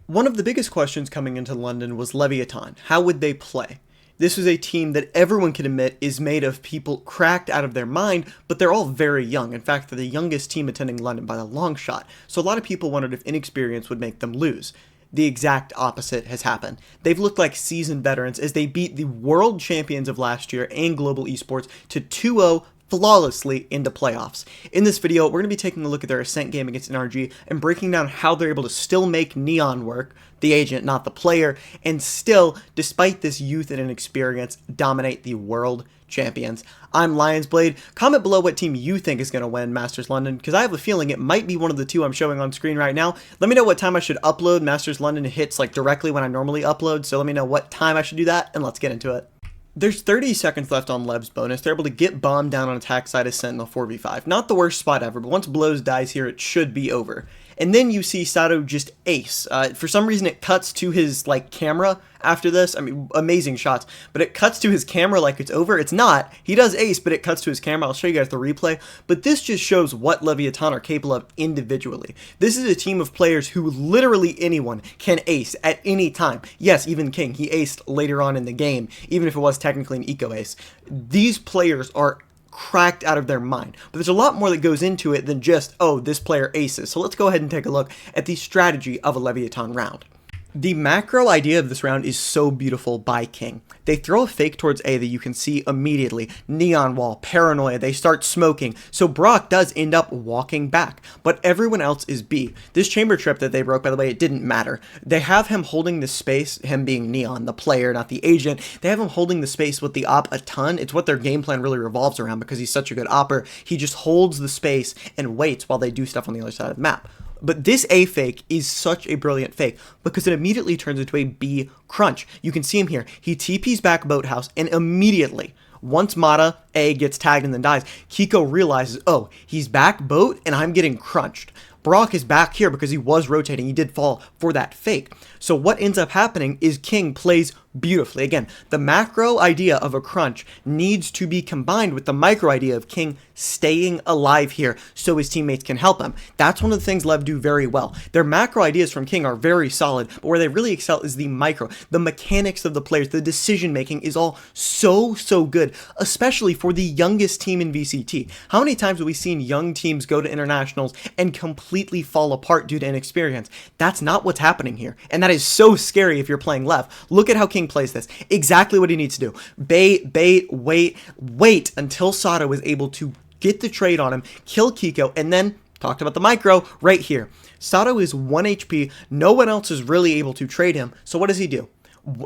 One of the biggest questions coming into London was Leviatan. How would they play? This was a team that everyone can admit is made of people cracked out of their mind, but they're all very young. In fact, they're the youngest team attending London by a long shot. So a lot of people wondered if inexperience would make them lose. The exact opposite has happened. They've looked like seasoned veterans as they beat the world champions of last year and global esports to 2-0 flawlessly into playoffs. In this video, we're going to be taking a look at their Ascent game against NRG and breaking down how they're able to still make Neon work, the agent, not the player, and still, despite this youth and inexperience, dominate the world champions. I'm Lionzblade. Comment below what team you think is going to win Masters London, because I have a feeling it might be one of the two I'm showing on screen right now. Let me know what time I should upload. Masters London hits like directly when I normally upload, so let me know what time I should do that, and let's get into it. There's 30 seconds left on Lev's bonus. They're able to get bombed down on attack side of Sentinel 4v5. Not the worst spot ever, but once Blows dies here, it should be over. And then you see Sato just ace. For some reason, it cuts to his camera after this. I mean, amazing shots, but it cuts to his camera like it's over. It's not. He does ace, but it cuts to his camera. I'll show you guys the replay. But this just shows what Leviatan are capable of individually. This is a team of players who literally anyone can ace at any time. Yes, even King. He aced later on in the game, even if it was technically an eco ace. These players are cracked out of their mind. But there's a lot more that goes into it than just, oh, this player aces. So let's go ahead and take a look at the strategy of a Leviatan round. The macro idea of this round is so beautiful by King. They throw a fake towards A that you can see immediately. Neon wall, paranoia, they start smoking. So Brock does end up walking back, but everyone else is B. This chamber trip that they broke, by the way, it didn't matter. They have him holding the space, him being Neon, the player, not the agent. They have him holding the space with the op a ton. It's what their game plan really revolves around because he's such a good opper. He just holds the space and waits while they do stuff on the other side of the map. But this A fake is such a brilliant fake because it immediately turns into a B crunch. You can see him here. He TPs back Boathouse and immediately, once Mata A gets tagged and then dies, Kiko realizes, oh, he's back boat and I'm getting crunched. Brock is back here because he was rotating. He did fall for that fake. So what ends up happening is King plays beautifully. Again, the macro idea of a crunch needs to be combined with the micro idea of King staying alive here so his teammates can help him. That's one of the things Lev do very well. Their macro ideas from King are very solid, but where they really excel is the micro. The mechanics of the players, the decision making is all so good, especially for the youngest team in VCT. How many times have we seen young teams go to internationals and completely fall apart due to inexperience? That's not what's happening here, and that is so scary if you're playing Lev. Look at how King plays this. Exactly what he needs to do. Bait, wait until Sato is able to get the trade on him, kill Kiko, and then talked about the micro right here. Sato is 1 HP. No one else is really able to trade him. So what does he do?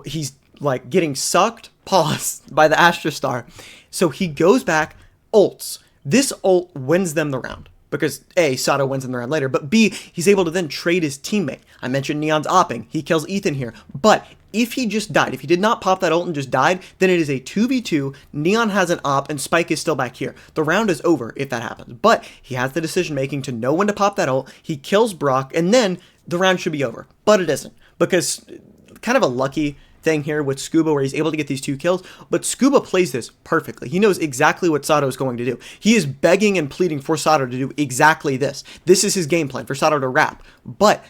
He's like getting sucked, paused by the Astra Star. So he goes back, ults. This ult wins them the round. Because A, Sato wins in the round later, but B, he's able to then trade his teammate. I mentioned Neon's opping. He kills Ethan here. But if he just died, if he did not pop that ult and just died, then it is a 2v2. Neon has an op and Spike is still back here. The round is over if that happens. But he has the decision making to know when to pop that ult. He kills Brock and then the round should be over. But it isn't. Because kind of a lucky thing here with Scuba where he's able to get these 2 kills, but Scuba plays this perfectly. He knows exactly what Sato is going to do. He is begging and pleading for Sato to do exactly this. This is his game plan, for Sato to wrap. But,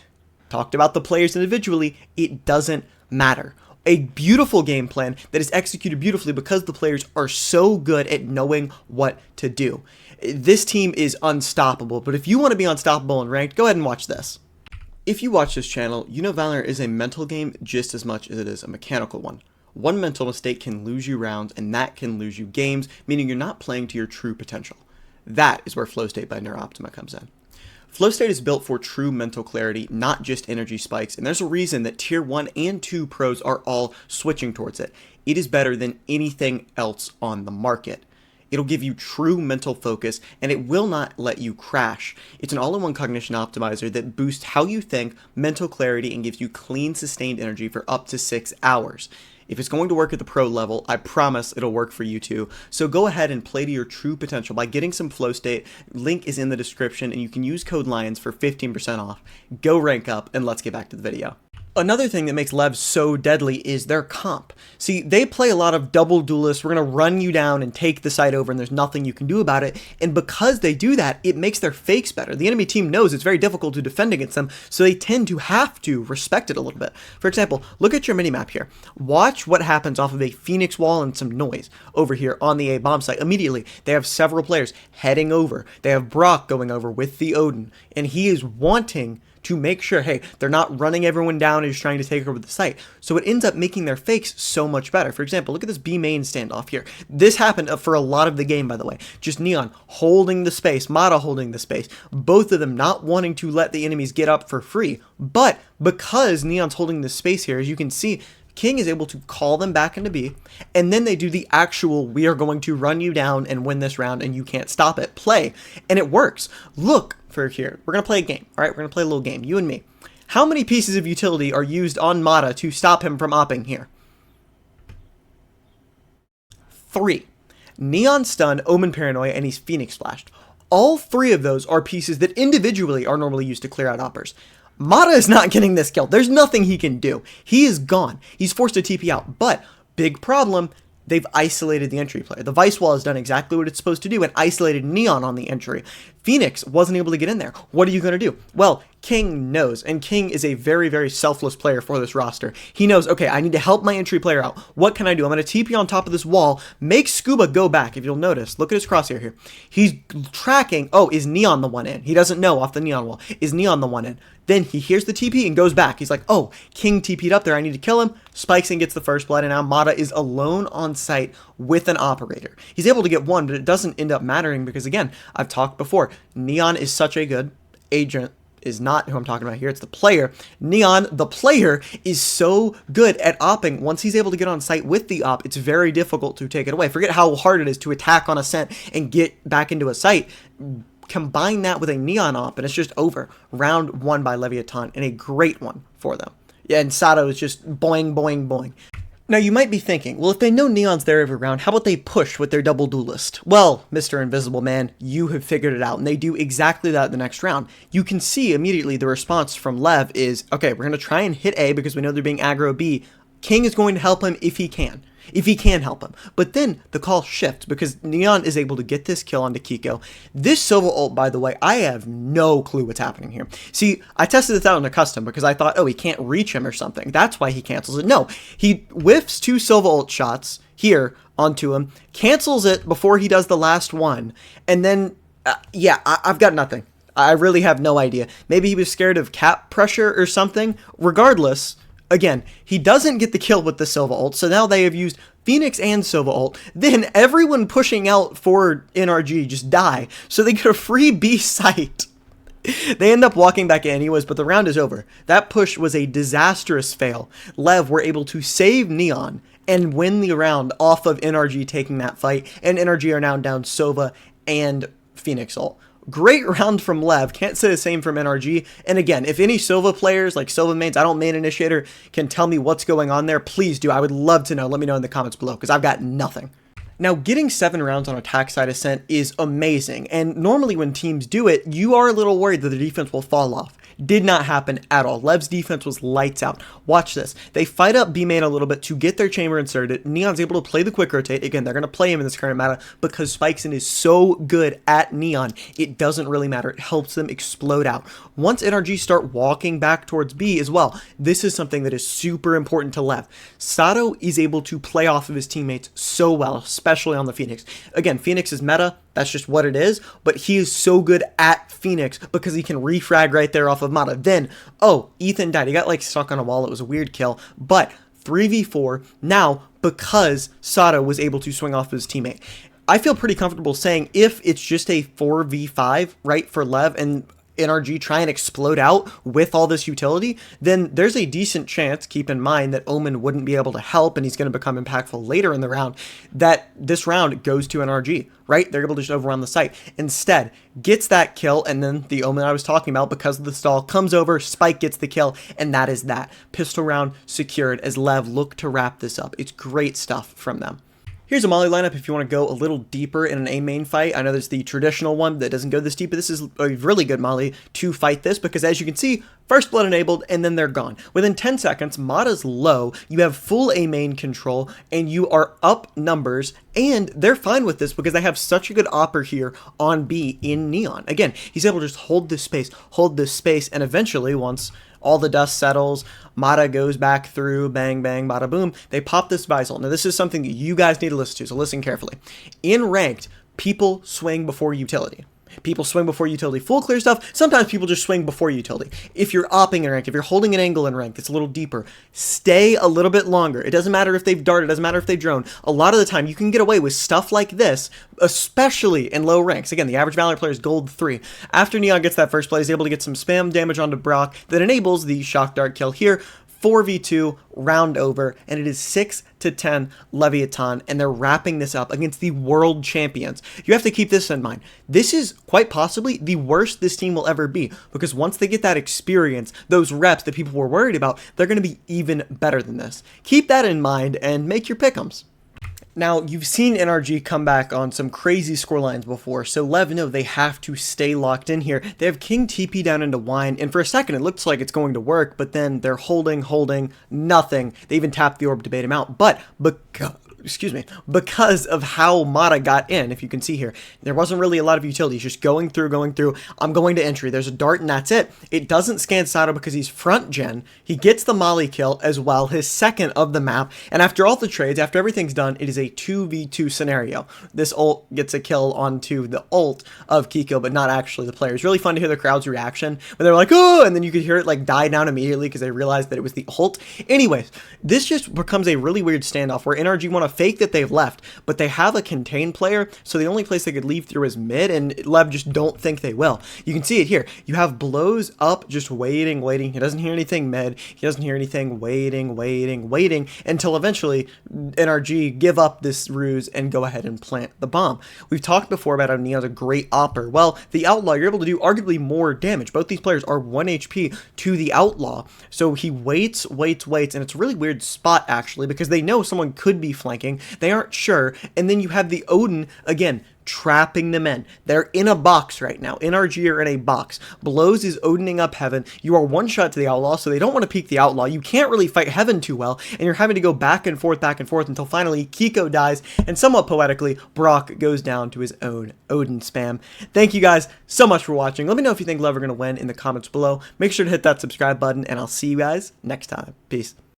talked about the players individually, it doesn't matter. A beautiful game plan that is executed beautifully because the players are so good at knowing what to do. This team is unstoppable, but if you want to be unstoppable in ranked, go ahead and watch this. If you watch this channel, you know Valorant is a mental game just as much as it is a mechanical one. One mental mistake can lose you rounds, and that can lose you games, meaning you're not playing to your true potential. That is where Flow State by NeuroOptima comes in. Flow State is built for true mental clarity, not just energy spikes, and there's a reason that Tier 1 and 2 pros are all switching towards it. It is better than anything else on the market. It'll give you true mental focus, and it will not let you crash. It's an all-in-one cognition optimizer that boosts how you think, mental clarity, and gives you clean, sustained energy for up to 6 hours. If it's going to work at the pro level, I promise it'll work for you too. So go ahead and play to your true potential by getting some Flow State. Link is in the description, and you can use code LIONS for 15% off. Go rank up, and let's get back to the video. Another thing that makes Lev so deadly is their comp. See, they play a lot of double duelists, we're going to run you down and take the site over and there's nothing you can do about it, and because they do that, it makes their fakes better. The enemy team knows it's very difficult to defend against them, so they tend to have to respect it a little bit. For example, look at your minimap here. Watch what happens off of a Phoenix wall and some noise over here on the A bomb site. Immediately, they have several players heading over. They have Brock going over with the Odin, and he is wanting to make sure, hey, they're not running everyone down and just trying to take over the site. So it ends up making their fakes so much better. For example, look at this B main standoff here. This happened for a lot of the game, by the way. Just Neon holding the space, Mata holding the space, both of them not wanting to let the enemies get up for free. But because Neon's holding the space here, as you can see, King is able to call them back into B, and then they do the actual, we are going to run you down and win this round and you can't stop it play. And it works. Look for here. We're going to play a game. All right, we're going to play a little game, you and me. How many pieces of utility are used on Mata to stop him from opping here? 3. Neon Stun, Omen Paranoia, and he's Phoenix Flashed. All 3 of those are pieces that individually are normally used to clear out oppers. Mata is not getting this kill. There's nothing he can do. He is gone. He's forced to TP out. But, big problem, they've isolated the entry player. The Vice Wall has done exactly what it's supposed to do and isolated Neon on the entry. Phoenix wasn't able to get in there. What are you going to do? Well, King knows, and King is a very, very selfless player for this roster. He knows, okay, I need to help my entry player out. What can I do? I'm going to TP on top of this wall, make Scuba go back. If you'll notice, look at his crosshair here. He's tracking, oh, is Neon the one in? He doesn't know off the Neon wall. Is Neon the one in? Then he hears the TP and goes back. He's like, oh, King TP'd up there. I need to kill him. Spikes and gets the first blood, and now Mata is alone on site with an operator. He's able to get one, but it doesn't end up mattering because, again, I've talked before. Neon is such a good agent. Is not who I'm talking about here. It's the player. Neon, the player, is so good at opping. Once he's able to get on site with the op, it's very difficult to take it away. Forget how hard it is to attack on a scent and get back into a site. Combine that with a Neon op, and it's just over. Round 1 by Leviatan, and a great one for them. Yeah, and Sato is just boing, boing, boing. Now, you might be thinking, well, if they know Neon's there every round, how about they push with their double duelist? Well, Mr. Invisible Man, you have figured it out, and they do exactly that the next round. You can see immediately the response from Lev is, okay, we're going to try and hit A because we know they're being aggro B. King is going to help him if he can. If he can help him. But then the call shifts because Neon is able to get this kill onto Kiko. This Sova ult, by the way, I have no clue what's happening here. See, I tested this out in a custom because I thought, oh, he can't reach him or something. That's why he cancels it. No, he whiffs 2 Sova ult shots here onto him, cancels it before he does the last one, and then, yeah, I've got nothing. I really have no idea. Maybe he was scared of cap pressure or something. Regardless, again, he doesn't get the kill with the Sova ult, so now they have used Phoenix and Sova ult. Then everyone pushing out for NRG just die, so they get a free B site. They end up walking back in anyways, but the round is over. That push was a disastrous fail. Lev were able to save Neon and win the round off of NRG taking that fight, and NRG are now down Sova and Phoenix ult. Great round from Lev. Can't say the same from NRG. And again, if any Sova players, like Sova mains, I don't main Initiator, can tell me what's going on there, please do. I would love to know. Let me know in the comments below, because I've got nothing. Now, getting 7 rounds on attack side ascent is amazing, and normally when teams do it, you are a little worried that the defense will fall off. Did not happen at all. Lev's defense was lights out. Watch this. They fight up B main a little bit to get their chamber inserted. Neon's able to play the quick rotate. Again, they're going to play him in this current meta because Spikeson is so good at Neon. It doesn't really matter. It helps them explode out. Once NRG start walking back towards B as well, this is something that is super important to Lev. Sato is able to play off of his teammates so well, especially on the Phoenix. Again, Phoenix is meta. That's just what it is, but he is so good at Phoenix because he can refrag right there off of Mata. Then, oh, Ethan died. He got like stuck on a wall. It was a weird kill, but 3v4 now because Sato was able to swing off his teammate. I feel pretty comfortable saying if it's just a 4v5, right, for Lev and NRG try and explode out with all this utility, then there's a decent chance, keep in mind that Omen wouldn't be able to help and he's going to become impactful later in the round, that this round goes to NRG, right? They're able to just overrun the site. Instead, gets that kill, and then the Omen I was talking about, because of the stall, comes over, Spike gets the kill, and that is that. Pistol round secured as Lev look to wrap this up. It's great stuff from them. Here's a Molly lineup if you want to go a little deeper in an A main fight. I know there's the traditional one that doesn't go this deep, but this is a really good Molly to fight this because as you can see, first blood enabled and then they're gone. Within 10 seconds, Mata's low, you have full A main control, and you are up numbers, and they're fine with this because they have such a good opper here on B in Neon. Again, he's able to just hold this space, and eventually once all the dust settles, Mata goes back through, bang, bang, bada boom, they pop this Visal. Now this is something that you guys need to listen to, so listen carefully. In ranked, people swing before utility. People swing before utility. Full clear stuff, sometimes people just swing before utility. If you're opping in rank, if you're holding an angle in rank that's a little deeper, stay a little bit longer. It doesn't matter if they've darted, it doesn't matter if they drone. A lot of the time, you can get away with stuff like this, especially in low ranks. Again, the average Valor player is gold 3. After Neon gets that first play, he's able to get some spam damage onto Brock that enables the shock dart kill here. 4v2, round over, and it is 6-10 Leviatan, and they're wrapping this up against the world champions. You have to keep this in mind. This is quite possibly the worst this team will ever be, because once they get that experience, those reps that people were worried about, they're going to be even better than this. Keep that in mind and make your pick'ems. Now, you've seen NRG come back on some crazy scorelines before, so Lev know they have to stay locked in here. They have King TP down into Wine, and for a second it looks like it's going to work, but then they're holding, nothing. They even tap the orb to bait him out, but because of how Mata got in, if you can see here, there wasn't really a lot of utility. He's just going through. I'm going to entry. There's a dart, and that's it. It doesn't scan Sato because he's front gen. He gets the Molly kill as well, his second of the map, and after all the trades, after everything's done, it is a 2v2 scenario. This ult gets a kill onto the ult of Kiko, but not actually the player. It's really fun to hear the crowd's reaction when they're like, oh, and then you could hear it like die down immediately because they realized that it was the ult. Anyways, this just becomes a really weird standoff where NRG want to fake that they've left, but they have a contained player, so the only place they could leave through is mid, and Lev just don't think they will. You can see it here. You have Blows up, just waiting. He doesn't hear anything mid. He doesn't hear anything, waiting, until eventually NRG give up this ruse and go ahead and plant the bomb. We've talked before about how Neon's a great opper. Well, the Outlaw, you're able to do arguably more damage. Both these players are 1 HP to the Outlaw, so he waits, and it's a really weird spot, actually, because they know someone could be flanking. They aren't sure, and then you have the Odin, again, trapping them in. They're in a box right now. NRG are in a box. Blows is Odining up Heaven. You are one shot to the Outlaw, so they don't want to peek the Outlaw. You can't really fight Heaven too well, and you're having to go back and forth until finally Kiko dies, and somewhat poetically, Brock goes down to his own Odin spam. Thank you guys so much for watching. Let me know if you think Lev are going to win in the comments below. Make sure to hit that subscribe button, and I'll see you guys next time. Peace.